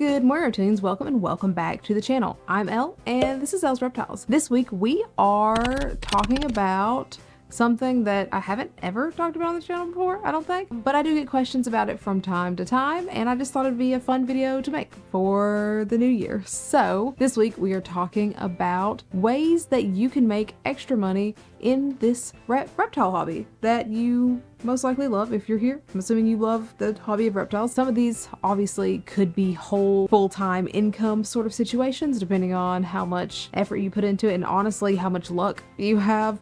Good morning, Reptilians. Welcome and welcome back to the channel. I'm Elle, and this is Elle's Reptiles. This week we are talking about something that I haven't ever talked about on the channel before, I don't think, but I do get questions about it from time to time, and I just thought it'd be a fun video to make for the new year. So this week we are talking about ways that you can make extra money in this reptile hobby that you most likely love if you're here. I'm assuming you love the hobby of reptiles. Some of these obviously could be whole full-time income sort of situations depending on how much effort you put into it and honestly how much luck you have.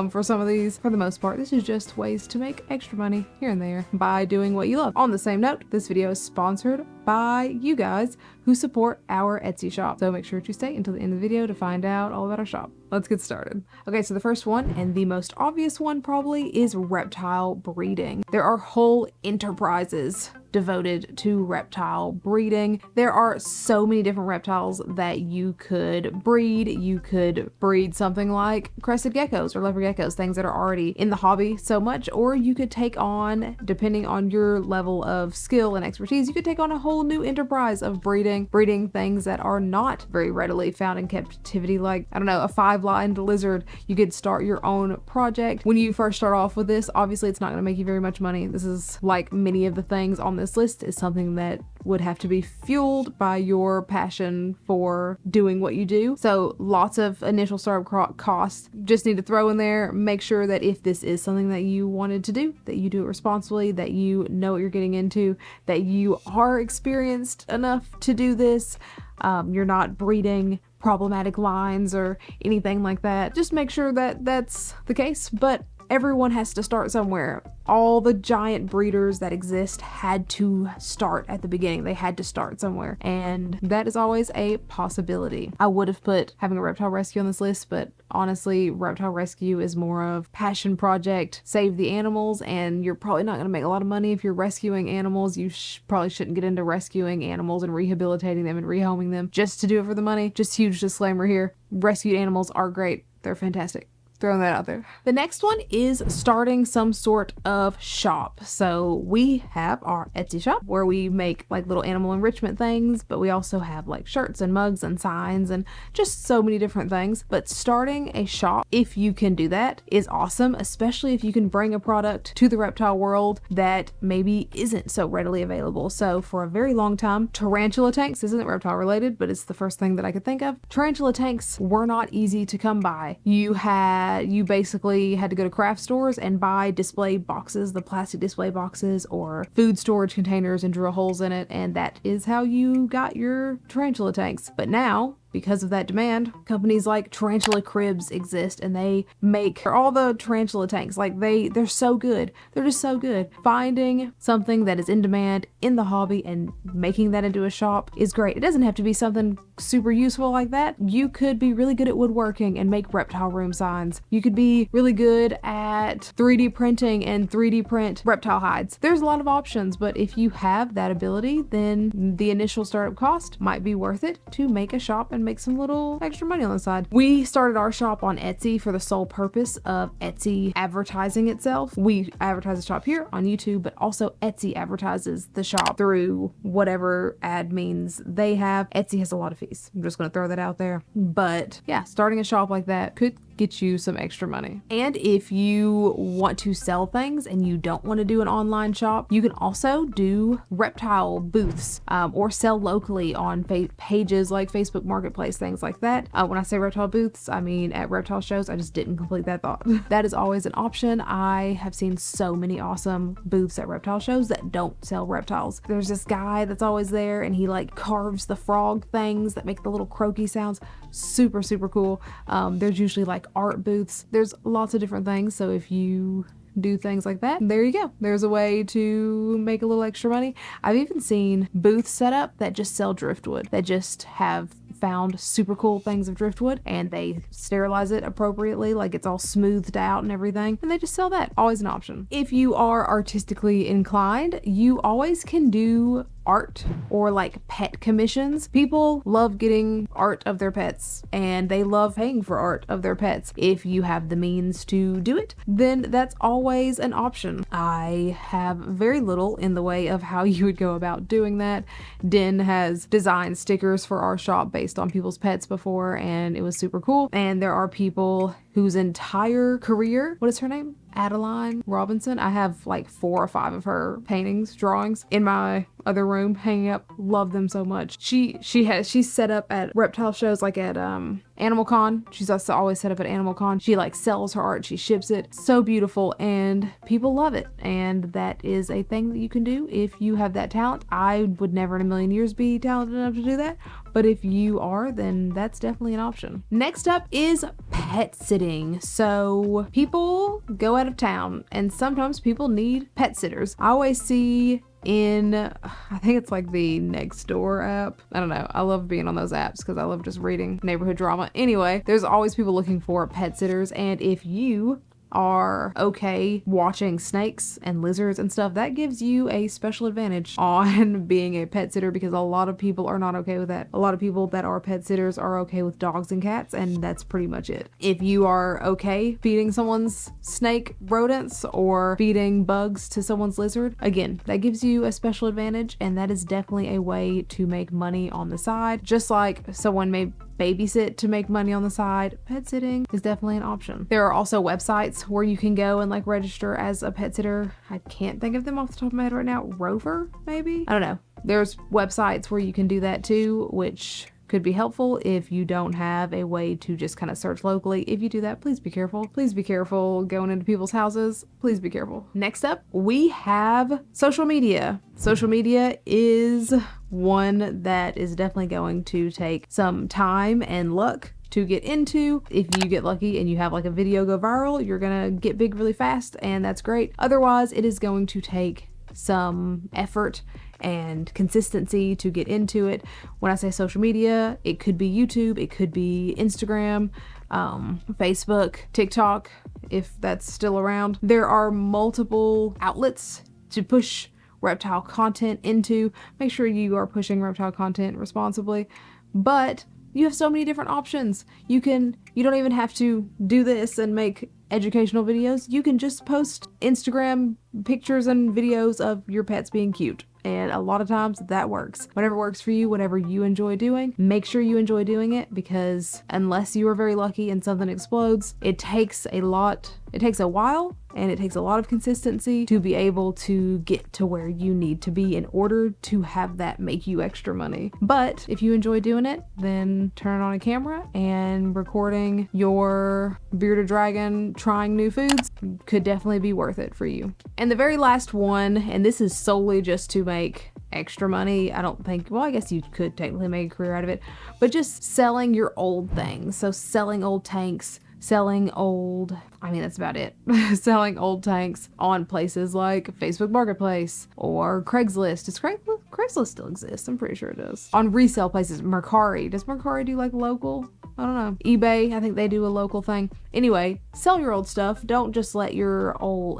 For some of these, for the most part, this is just ways to make extra money here and there by doing what you love. On the same note, this video is sponsored by you guys who support our Etsy shop. So make sure to stay until the end of the video to find out all about our shop. Let's get started. Okay, so the first one, and the most obvious one probably, is reptile breeding. There are whole enterprises devoted to reptile breeding. There are so many different reptiles that you could breed. You could breed something like crested geckos or leopard geckos, things that are already in the hobby so much, or you could take on, depending on your level of skill and expertise, you could take on a whole new enterprise of breeding things that are not very readily found in captivity, like, I don't know, a five-lined lizard. You could start your own project. When you first start off with this, obviously it's not going to make you very much money. This is like many of the things on this list is something that would have to be fueled by your passion for doing what you do. So lots of initial startup costs. Just need to throw in there, make sure that if this is something that you wanted to do, that you do it responsibly, that you know what you're getting into, that you are experienced enough to do this. You're not breeding problematic lines or anything like that. Just make sure that that's the case, but everyone has to start somewhere. All the giant breeders that exist had to start at the beginning. They had to start somewhere, and that is always a possibility. I would have put having a reptile rescue on this list, but honestly, reptile rescue is more of passion project, save the animals, and you're probably not going to make a lot of money if you're rescuing animals. You probably shouldn't get into rescuing animals and rehabilitating them and rehoming them just to do it for the money. Just huge disclaimer here. Rescued animals are great. They're fantastic. Throwing that out there. The next one is starting some sort of shop. So we have our Etsy shop where we make like little animal enrichment things, but we also have like shirts and mugs and signs and just so many different things. But starting a shop, if you can do that, is awesome, especially if you can bring a product to the reptile world that maybe isn't so readily available. So for a very long time, tarantula tanks isn't reptile related, but it's the first thing that I could think of. Tarantula tanks were not easy to come by. You basically had to go to craft stores and buy display boxes, the plastic display boxes or food storage containers, and drill holes in it, and that is how you got your tarantula tanks. But now, because of that demand, companies like Tarantula Cribs exist, and they make all the tarantula tanks. Like they're so good. They're just so good. Finding something that is in demand in the hobby and making that into a shop is great. It doesn't have to be something super useful like that. You could be really good at woodworking and make reptile room signs. You could be really good at 3D printing and 3D print reptile hides. There's a lot of options, but if you have that ability, then the initial startup cost might be worth it to make a shop and make some little extra money on the side. We started our shop on Etsy for the sole purpose of Etsy advertising itself. We advertise the shop here on YouTube, but also Etsy advertises the shop through whatever ad means they have. Etsy has a lot of fees. I'm just going to throw that out there. But yeah, starting a shop like that could get you some extra money. And if you want to sell things and you don't want to do an online shop, you can also do reptile booths or sell locally on pages like Facebook Marketplace, things like that. When I say reptile booths, I mean at reptile shows. I just didn't complete that thought. That is always an option. I have seen so many awesome booths at reptile shows that don't sell reptiles. There's this guy that's always there, and he like carves the frog things that make the little croaky sounds. Super, super cool. There's usually like art booths. There's lots of different things. So if you do things like that, there you go. There's a way to make a little extra money. I've even seen booths set up that just sell driftwood, that just have found super cool things of driftwood and they sterilize it appropriately, like it's all smoothed out and everything, and they just sell that. Always an option. If you are artistically inclined, you always can do art or like pet commissions. People love getting art of their pets and they love paying for art of their pets. If you have the means to do it, then that's always an option. I have very little in the way of how you would go about doing that. Den has designed stickers for our shop based on people's pets before, and it was super cool. And there are people whose entire career, what is her name? Adeline Robinson. I have like 4 or 5 of her paintings, drawings in my other room hanging up. Love them so much. She's set up at reptile shows, like at Animal Con. She's also always set up at Animal Con. She like sells her art, she ships it. So beautiful, and people love it. And that is a thing that you can do if you have that talent. I would never in a million years be talented enough to do that, but if you are, then that's definitely an option. Next up is pet sitting. So people go out of town and sometimes people need pet sitters. I always see in, I think it's like the Nextdoor app. I don't know. I love being on those apps because I love just reading neighborhood drama. Anyway, there's always people looking for pet sitters, and if you are okay watching snakes and lizards and stuff, that gives you a special advantage on being a pet sitter, because a lot of people are not okay with that. A lot of people that are pet sitters are okay with dogs and cats, and that's pretty much it. If you are okay feeding someone's snake rodents or feeding bugs to someone's lizard, again, that gives you a special advantage, and that is definitely a way to make money on the side. Just like someone may babysit to make money on the side, pet sitting is definitely an option. There are also websites where you can go and like register as a pet sitter. I can't think of them off the top of my head right now. Rover, maybe? I don't know. There's websites where you can do that too, which could be helpful if you don't have a way to just kind of search locally. If you do that, please be careful. Please be careful going into people's houses. Please be careful. Next up, we have social media. Social media is one that is definitely going to take some time and luck to get into. If you get lucky and you have like a video go viral, you're gonna get big really fast, and that's great. Otherwise, it is going to take some effort and consistency to get into it. When I say social media, it could be YouTube, it could be Instagram, Facebook, TikTok, if that's still around. There are multiple outlets to push reptile content into. Make sure you are pushing reptile content responsibly, but you have so many different options. You don't even have to do this and make educational videos. You can just post Instagram pictures and videos of your pets being cute. And a lot of times that works. Whatever works for you, whatever you enjoy doing, make sure you enjoy doing it, because unless you are very lucky and something explodes, it takes a while and it takes a lot of consistency to be able to get to where you need to be in order to have that make you extra money. But if you enjoy doing it, then turn on a camera, and recording your bearded dragon trying new foods could definitely be worth it for you. And the very last one, and this is solely just to make extra money. I don't think, well, I guess you could technically make a career out of it, but just selling your old things. So selling old tanks, selling old, that's about it. Selling old tanks on places like Facebook Marketplace or Craigslist. Does Craigslist still exist? I'm pretty sure it does. On resale places, Mercari. Does Mercari do like local? I don't know. eBay, I think they do a local thing. Anyway, sell your old stuff. Don't just let an old,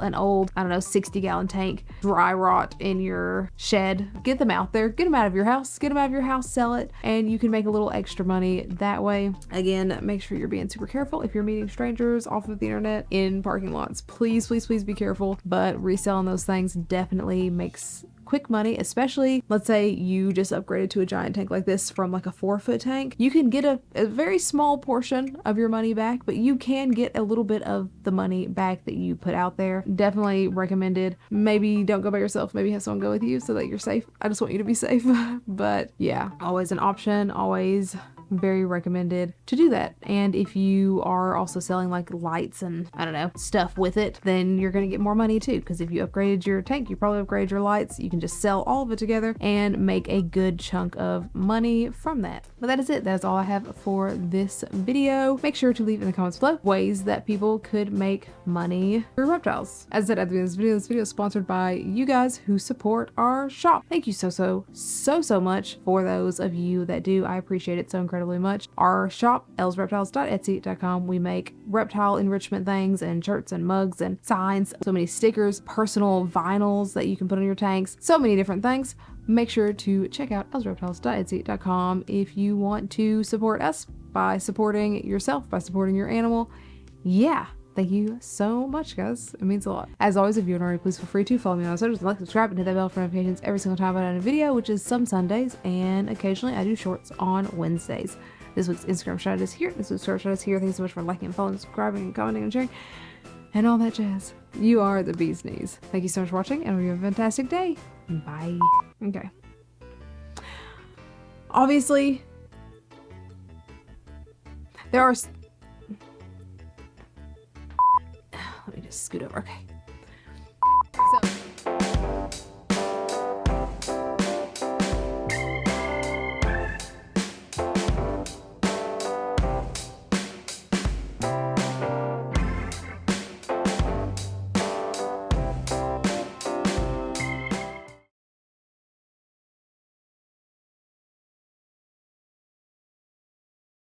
60-gallon tank dry rot in your shed. Get them out there. Get them out of your house. Sell it, and you can make a little extra money that way. Again, make sure you're being super careful if you're meeting strangers off of the internet in parking lots. Please, please, please be careful. But reselling those things definitely makes quick money, especially let's say you just upgraded to a giant tank like this from like a 4-foot tank. You can get a very small portion of your money back, but you can get a little bit of the money back that you put out there. Definitely recommended. Maybe don't go by yourself, maybe have someone go with you so that you're safe. I just want you to be safe. But yeah, always an option, always very recommended to do that. And if you are also selling like lights and stuff with it, then you're gonna get more money too, because if you upgraded your tank, you probably upgraded your lights. You can just sell all of it together and make a good chunk of money from that. But that is it. That's all I have for this video. Make sure to leave in the comments below ways that people could make money through reptiles. As I said at the beginning of this video is sponsored by you guys who support our shop. Thank you so much for those of you that do. I appreciate it so incredibly much. Our shop, ellsreptiles.etsy.com. We make reptile enrichment things and shirts and mugs and signs, so many stickers, personal vinyls that you can put on your tanks, so many different things. Make sure to check out ellsreptiles.etsy.com if you want to support us by supporting yourself, by supporting your animal. Yeah. Thank you so much, guys. It means a lot. As always, if you haven't already, please feel free to follow me on socials, like, subscribe, and hit that bell for notifications every single time I put out a video, which is some Sundays, and occasionally I do shorts on Wednesdays. This week's Instagram shout out is here. This week's short shout out is here. Thanks so much for liking and following, subscribing, and commenting and sharing, and all that jazz. You are the bee's knees. Thank you so much for watching, and we have a fantastic day. Bye. Okay. Obviously, there are... Let me just scoot over. Okay.